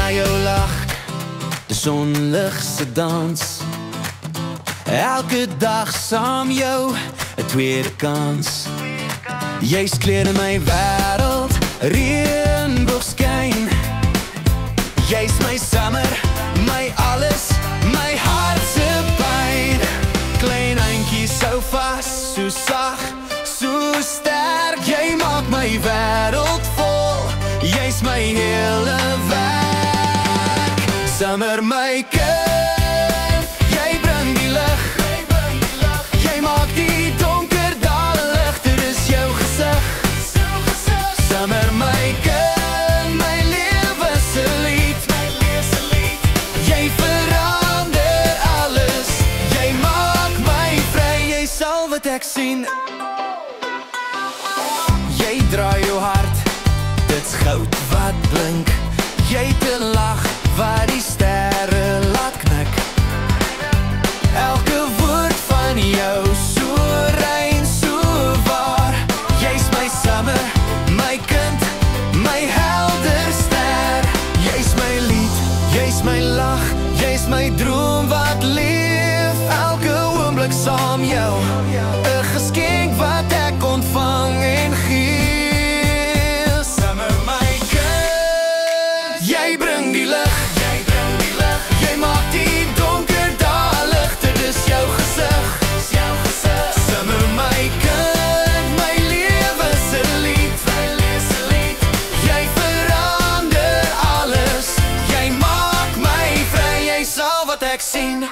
na jou lach, die sonlig se dans. Elke dag saam jou, 'n tweede kans. Jy's kleur in my wêreld, reënboogskyn. Jy's my summer, my alles, my hart se pyn. Klein eentjie so vas, so sag, so sterk. Jy maak my wêreld vol, jy's my hele werk. Summer my kind, jy bring die lig. Jy maak die donker dae lig, dit is jou gesig. Summer my kind, my lewe se lied. Jy verander alles, jy maak my vry, jy sal wat ek sien. Jy draai jou hart, dit's goud wat blink. Jy te lag waar die sterre laat knik. Elke woord van jou so rein, so waar. Jy's my summer, my kind, my helder ster. Jy's my lied, jy's my lag, jy's my droom wat leef. Elke oomblik saam jou, 'n geskenk wat ek ontvang en gee. Summer my kind, jy bring die lig. Jy maak die donker dae lig, dit is jou gesig. Summer my kind, my lewe se lied. Jy verander alles, jy maak my vry, jy sal wat ek sien.